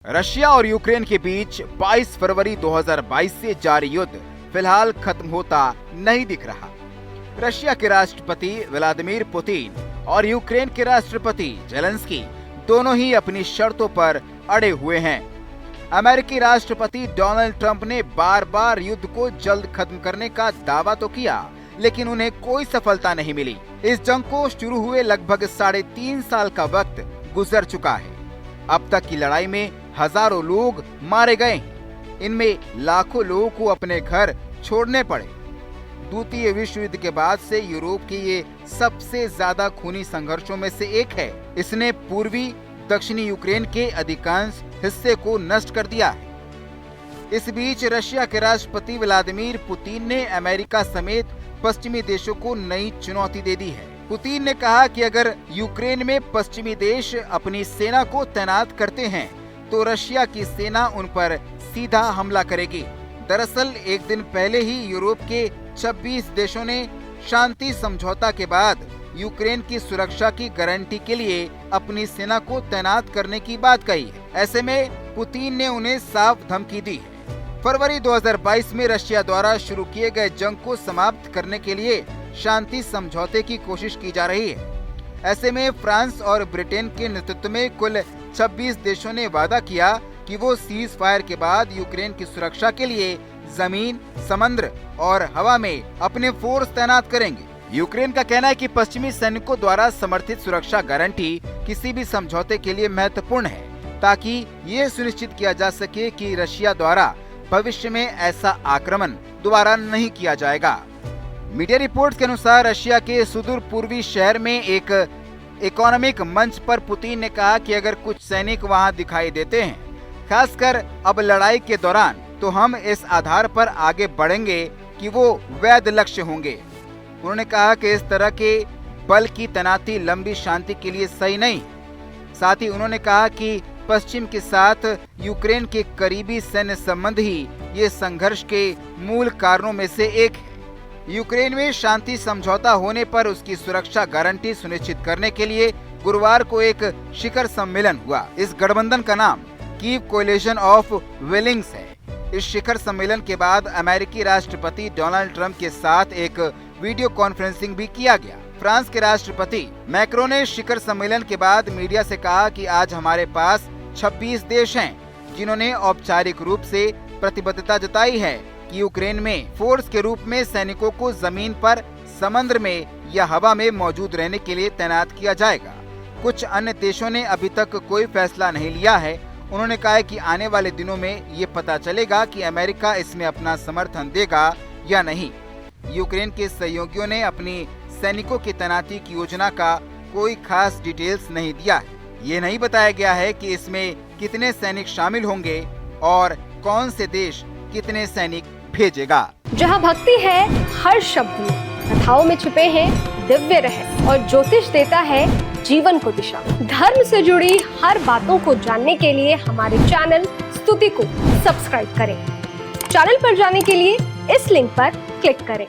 Russia और Ukraine के बीच 22 फरवरी 2022 से जारी युद्ध फिलहाल खत्म होता नहीं दिख रहा। रशिया के राष्ट्रपति व्लादिमीर पुतिन और यूक्रेन के राष्ट्रपति जेलेंस्की दोनों ही अपनी शर्तों पर अड़े हुए हैं। अमेरिकी राष्ट्रपति डोनाल्ड ट्रंप ने बार बार युद्ध को जल्द खत्म करने का दावा तो किया, लेकिन उन्हें कोई सफलता नहीं मिली। इस जंग को शुरू हुए लगभग 3.5 साल का वक्त गुजर चुका है। अब तक की लड़ाई में हजारों लोग मारे गए हैं। इनमें लाखों लोगों को अपने घर छोड़ने पड़े। द्वितीय विश्व युद्ध के बाद से यूरोप के ये सबसे ज्यादा खूनी संघर्षों में से एक है। इसने पूर्वी दक्षिणी यूक्रेन के अधिकांश हिस्से को नष्ट कर दिया है। इस बीच रशिया के राष्ट्रपति व्लादिमीर पुतिन ने अमेरिका समेत पश्चिमी देशों को नई चुनौती दे दी है। पुतिन ने कहा कि अगर यूक्रेन में पश्चिमी देश अपनी सेना को तैनात करते हैं तो रशिया की सेना उन पर सीधा हमला करेगी। दरअसल एक दिन पहले ही यूरोप के 26 देशों ने शांति समझौता के बाद यूक्रेन की सुरक्षा की गारंटी के लिए अपनी सेना को तैनात करने की बात कही है। ऐसे में पुतिन ने उन्हें साफ धमकी दी है। फरवरी 2022 में रशिया द्वारा शुरू किए गए जंग को समाप्त करने के लिए शांति समझौते की कोशिश की जा रही है। ऐसे में फ्रांस और ब्रिटेन के नेतृत्व में कुल 26 देशों ने वादा किया कि वो सीज फायर के बाद यूक्रेन की सुरक्षा के लिए जमीन, समुद्र और हवा में अपने फोर्स तैनात करेंगे। यूक्रेन का कहना है कि पश्चिमी सैनिकों द्वारा समर्थित सुरक्षा गारंटी किसी भी समझौते के लिए महत्वपूर्ण है, ताकि ये सुनिश्चित किया जा सके कि रशिया द्वारा भविष्य में ऐसा आक्रमण दोबारा नहीं किया जाएगा। मीडिया रिपोर्ट्स के अनुसार रशिया के सुदूर पूर्वी शहर में एक इकोनॉमिक मंच पर पुतिन ने कहा कि अगर कुछ सैनिक वहां दिखाई देते हैं, खासकर अब लड़ाई के दौरान, तो हम इस आधार पर आगे बढ़ेंगे कि वो वैध लक्ष्य होंगे। उन्होंने कहा कि इस तरह के बल की तैनाती लंबी शांति के लिए सही नहीं। साथ ही उन्होंने कहा कि पश्चिम के साथ यूक्रेन के करीबी सैन्य संबंध ही ये संघर्ष के मूल कारणों में से एक है। यूक्रेन में शांति समझौता होने पर उसकी सुरक्षा गारंटी सुनिश्चित करने के लिए गुरुवार को एक शिखर सम्मेलन हुआ। इस गठबंधन का नाम कीव कोलिशन ऑफ विलिंग्स है। इस शिखर सम्मेलन के बाद अमेरिकी राष्ट्रपति डोनाल्ड ट्रंप के साथ एक वीडियो कॉन्फ्रेंसिंग भी किया गया। फ्रांस के राष्ट्रपति मैक्रो ने शिखर सम्मेलन के बाद मीडिया से कहा कि आज हमारे पास 26 देश हैं जिन्होंने औपचारिक रूप से प्रतिबद्धता जताई है कि यूक्रेन में फोर्स के रूप में सैनिकों को जमीन पर, समुद्र में या हवा में मौजूद रहने के लिए तैनात किया जाएगा। कुछ अन्य देशों ने अभी तक कोई फैसला नहीं लिया है। उन्होंने कहा कि आने वाले दिनों में ये पता चलेगा कि अमेरिका इसमें अपना समर्थन देगा या नहीं। यूक्रेन के सहयोगियों ने अपनी सैनिकों की तैनाती की योजना का कोई खास डिटेल्स नहीं दिया है। ये नहीं बताया गया है कि इसमें कितने सैनिक शामिल होंगे और कौन से देश कितने सैनिक भेजेगा। जहाँ भक्ति है हर शब्द में, कथाओं में छुपे हैं दिव्य रहस्य और ज्योतिष देता है जीवन को दिशा। धर्म से जुड़ी हर बातों को जानने के लिए हमारे चैनल स्तुति को सब्सक्राइब करें। चैनल पर जाने के लिए इस लिंक पर क्लिक करें।